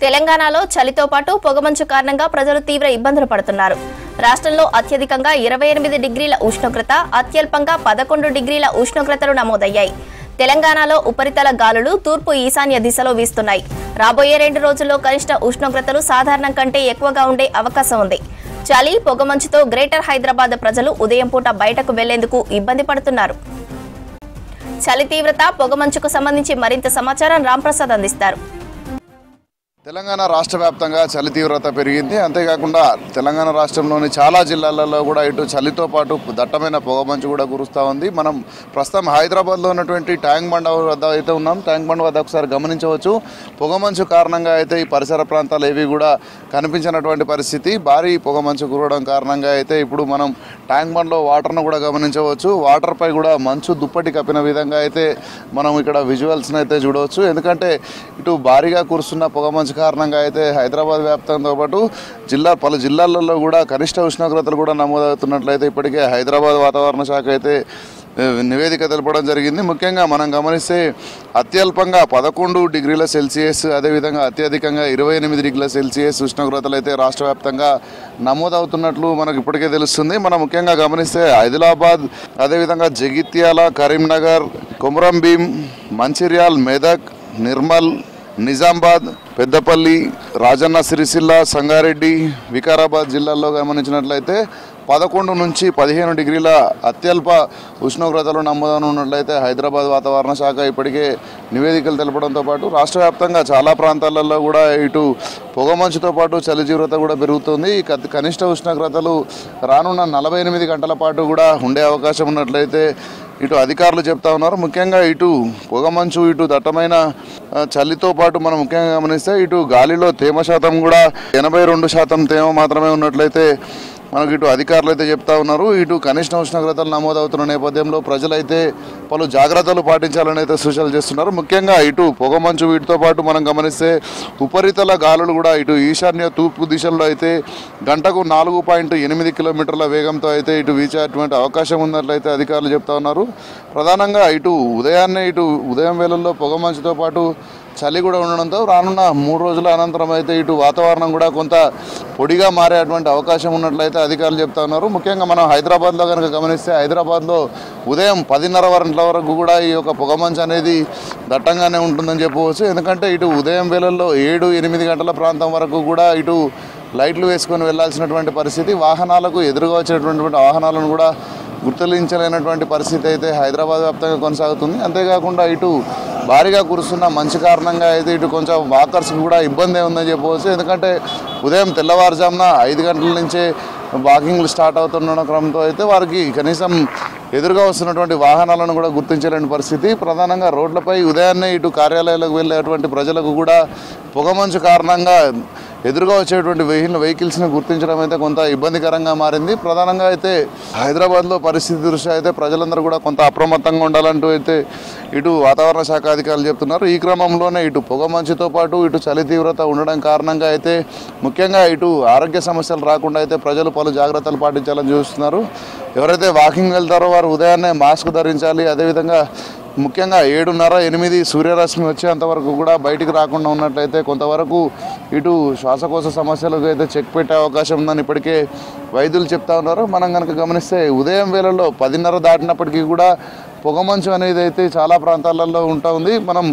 తెలంగాణలో చలితో పాటు పొగమంచు కారణంగా ప్రజలు తీవ్ర ఇబ్బందులు పడుతున్నారు. రాష్ట్రంలో అత్యధికంగా 28 డిగ్రీల ఉష్ణోగ్రత, అత్యల్పంగా 11 డిగ్రీల ఉష్ణోగ్రతలు నమోదయ్యాయి. తెలంగాణలో ఉపరితల గాలులు తూర్పు ఈశాన్య దిశలో వీస్తున్నాయి. రాబోయే 2 రోజుల్లో కనిష్ట ఉష్ణోగ్రతలు సాధారణం కంటే ఎక్కువగా ఉండే అవకాశం ఉంది. చలి, పొగమంచుతో గ్రేటర్ హైదరాబాద్ ప్రజలు ఉదయం పూట బయటకు వెళ్లేందుకు ఇబ్బంది పడుతున్నారు. చలి తీవ్రత, పొగమంచుకు సంబంధించి మరింత సమాచారం రాంప్రసాద్ అందిస్తారు. తెలంగాణ రాష్ట్ర వ్యాప్తంగా చలి తీవ్రత పెరిగింది. అంతేకాకుండా తెలంగాణ రాష్ట్రంలోని చాలా జిల్లాలలో కూడా ఇటు చలితో పాటు దట్టమైన పొగమంచు కూడా కురుస్తూ ఉంది. మనం ప్రస్తుతం హైదరాబాద్లో ఉన్నటువంటి ట్యాంక్ బండ్ వద్ద అయితే ఉన్నాం. ట్యాంక్ బండ్ వద్ద ఒకసారి గమనించవచ్చు, పొగమంచు కారణంగా అయితే ఈ పరిసర ప్రాంతాలు ఏవి కూడా కనిపించినటువంటి పరిస్థితి. భారీ పొగమంచు కురవడం కారణంగా అయితే ఇప్పుడు మనం ట్యాంక్ బండ్లో వాటర్ను కూడా గమనించవచ్చు. వాటర్పై కూడా మంచు దుప్పటి కప్పిన విధంగా అయితే మనం ఇక్కడ విజువల్స్ని అయితే చూడవచ్చు. ఎందుకంటే ఇటు భారీగా కురుస్తున్న పొగమంచు కారణంగా అయితే హైదరాబాద్ వ్యాప్తంతో పాటు పలు జిల్లాలలో కూడా కనిష్ట ఉష్ణోగ్రతలు కూడా నమోదవుతున్నట్లయితే ఇప్పటికే హైదరాబాద్ వాతావరణ శాఖ అయితే నివేదిక తెలపడం జరిగింది. ముఖ్యంగా మనం గమనిస్తే అత్యల్పంగా 11 డిగ్రీల సెల్సియస్, అదేవిధంగా అత్యధికంగా 28 డిగ్రీల సెల్సియస్ ఉష్ణోగ్రతలు అయితే రాష్ట్ర వ్యాప్తంగా నమోదవుతున్నట్లు మనకు ఇప్పటికే తెలుస్తుంది. మనం ముఖ్యంగా గమనిస్తే ఆదిలాబాద్, అదేవిధంగా జగిత్యాల, కరీంనగర్, కొమురంభీం, మంచిర్యాల్, మెదక్, నిర్మల్, నిజామాబాద్, పెద్దపల్లి, రాజన్న సిరిసిల్ల, సంగారెడ్డి, వికారాబాద్ జిల్లాల్లో గమనించినట్లయితే 11 నుంచి 15 డిగ్రీల అత్యల్ప ఉష్ణోగ్రతలు నమోదవుతున్నట్లయితే హైదరాబాద్ వాతావరణ శాఖ ఇప్పటికే నివేదికలు తెలపడంతో పాటు రాష్ట్ర వ్యాప్తంగా చాలా ప్రాంతాలలో కూడా ఇటు పొగమంచుతో పాటు చలి తీవ్రత కూడా పెరుగుతుంది. కనిష్ట ఉష్ణోగ్రతలు రానున్న 48 గంటల పాటు కూడా ఉండే అవకాశం ఉన్నట్లయితే ఇటు అధికారులు చెప్తా ఉన్నారు. ముఖ్యంగా ఇటు పొగమంచు, ఇటు దట్టమైన చలితో పాటు మనం ముఖ్యంగా గమనిస్తే ఇటు గాలిలో తేమ శాతం కూడా 82% తేమ మాత్రమే ఉన్నట్లయితే మనకు ఇటు అధికారులు అయితే చెప్తా ఉన్నారు. ఇటు కనిష్ట ఉష్ణోగ్రతలు నమోదవుతున్న నేపథ్యంలో ప్రజలైతే పలు జాగ్రత్తలు పాటించాలని అయితే సూచనలు చేస్తున్నారు. ముఖ్యంగా ఇటు పొగమంచు వీటితో పాటు మనం గమనిస్తే ఉపరితల గాలులు కూడా ఇటు ఈశాన్య తూర్పు దిశల్లో అయితే గంటకు 4.8 కిలోమీటర్ల వేగంతో అయితే ఇటు వీచేటువంటి అవకాశం ఉన్నట్లయితే అధికారులు చెప్తా ఉన్నారు. ప్రధానంగా ఇటు ఉదయం వేళల్లో పొగమంచుతో పాటు చలి కూడా ఉండడంతో రానున్న 3 రోజుల అనంతరం అయితే ఇటు వాతావరణం కూడా కొంత పొడిగా మారేటువంటి అవకాశం ఉన్నట్లయితే అధికారులు చెప్తా ఉన్నారు. ముఖ్యంగా మనం హైదరాబాద్లో కనుక గమనిస్తే హైదరాబాద్లో ఉదయం 10:30 వరకు కూడా ఈ యొక్క పొగమంచు అనేది దట్టంగానే ఉంటుందని చెప్పవచ్చు. ఎందుకంటే ఇటు ఉదయం వేళల్లో 7-8 గంటల ప్రాంతం వరకు కూడా ఇటు లైట్లు వేసుకొని వెళ్లాల్సినటువంటి పరిస్థితి, వాహనాలకు ఎదురుగా వచ్చేటటువంటి వాహనాలను కూడా గుర్తించలేనటువంటి పరిస్థితి అయితే హైదరాబాద్ వ్యాప్తంగా కొనసాగుతుంది. అంతేకాకుండా ఇటు భారీగా కురుస్తున్న మంచు కారణంగా అయితే ఇటు కొంచెం వాకర్స్కి కూడా ఇబ్బంది ఉందని చెప్పవచ్చు. ఎందుకంటే ఉదయం తెల్లవారుజామున 5 గంటల నుంచే వాకింగ్లు స్టార్ట్ అవుతున్న క్రమంతో అయితే వారికి కనీసం ఎదురుగా వస్తున్నటువంటి వాహనాలను కూడా గుర్తించలేని పరిస్థితి. ప్రధానంగా రోడ్లపై ఉదయాన్నే ఇటు కార్యాలయాలకు వెళ్ళేటువంటి ప్రజలకు కూడా పొగమంచు కారణంగా ఎదురుగా వచ్చేటువంటి వెహికల్స్ని గుర్తించడం అయితే కొంత ఇబ్బందికరంగా మారింది. ప్రధానంగా అయితే హైదరాబాద్లో పరిస్థితి దృష్ట్యా అయితే ప్రజలందరూ కూడా కొంత అప్రమత్తంగా ఉండాలంటూ అయితే ఇటు వాతావరణ శాఖ అధికారులు చెప్తున్నారు. ఈ క్రమంలోనే ఇటు పొగమంచుతో పాటు ఇటు చలి తీవ్రత ఉండడం కారణంగా అయితే ముఖ్యంగా ఇటు ఆరోగ్య సమస్యలు రాకుండా అయితే ప్రజలు పలు జాగ్రత్తలు పాటించాలని చూస్తున్నారు. ఎవరైతే వాకింగ్ వెళ్తారో వారు ఉదయాన్నే మాస్క్ ధరించాలి. అదేవిధంగా ముఖ్యంగా 7:30-8 సూర్యరశ్మి వచ్చేంతవరకు కూడా బయటికి రాకుండా ఉన్నట్లయితే కొంతవరకు ఇటు శ్వాసకోశ సమస్యలకు అయితే చెక్ పెట్టే అవకాశం ఉందని ఇప్పటికే వైద్యులు చెప్తా ఉన్నారు. మనం కనుక గమనిస్తే ఉదయం వేళల్లో 10:30 దాటినప్పటికీ కూడా పొగమంచు అనేది అయితే చాలా ప్రాంతాలలో ఉంటుంది. మనం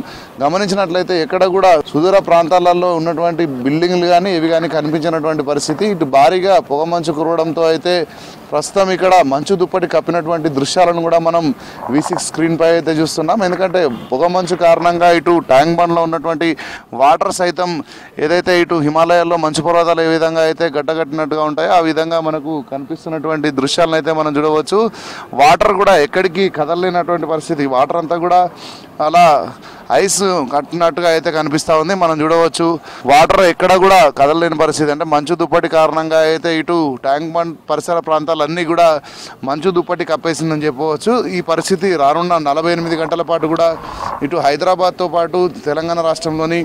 గమనించినట్లయితే ఎక్కడ కూడా సుదూర ప్రాంతాలలో ఉన్నటువంటి బిల్డింగ్లు కానీ ఇవి కానీ కనిపించినటువంటి పరిస్థితి. ఇటు భారీగా పొగమంచు కురవడంతో అయితే ప్రస్తుతం ఇక్కడ మంచు దుప్పటి కప్పినటువంటి దృశ్యాలను కూడా మనం V6 స్క్రీన్ పై అయితే చూస్తున్నాం. ఎందుకంటే పొగమంచు కారణంగా ఇటు ట్యాంక్ బండ్లో ఉన్నటువంటి వాటర్ సైతం ఏదైతే ఇటు హిమాలయాల్లో మంచు పర్వతాలు ఏ విధంగా అయితే గడ్డగట్టినట్టుగా ఉంటాయో ఆ విధంగా మనకు కనిపిస్తున్నటువంటి దృశ్యాలను అయితే మనం చూడవచ్చు. వాటర్ కూడా ఎక్కడికి కదలలేనటువంటి పరిస్థితి, వాటర్ అంతా కూడా అలా ఐస్ కట్టినట్టుగా అయితే కనిపిస్తూ ఉంది. మనం చూడవచ్చు వాటర్ ఎక్కడ కూడా కదలలేని పరిస్థితి. అంటే మంచు దుప్పటి కారణంగా అయితే ఇటు ట్యాంక్ బండ్ పరిసర ప్రాంతాలన్నీ కూడా మంచు దుప్పటి కప్పేసిందని చెప్పవచ్చు. ఈ పరిస్థితి రానున్న 48 గంటల పాటు కూడా ఇటు హైదరాబాద్తో పాటు తెలంగాణ రాష్ట్రంలోని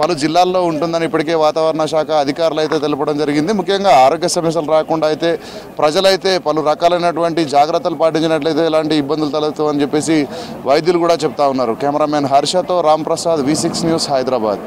పలు జిల్లాల్లో ఉంటుందని ఇప్పటికే వాతావరణ శాఖ అధికారులు అయితే తెలపడం జరిగింది. ముఖ్యంగా ఆరోగ్య సమస్యలు రాకుండా అయితే ప్రజలైతే పలు రకాలైనటువంటి జాగ్రత్తలు పాటించినట్లయితే ఎలాంటి ఇబ్బందులు తలెత్తవని చెప్పేసి వైద్యులు కూడా చెప్తా ఉన్నారు. కెమెరామెన్ హర్షతో రాంప్రసాద్, V6 న్యూస్, హైదరాబాద్.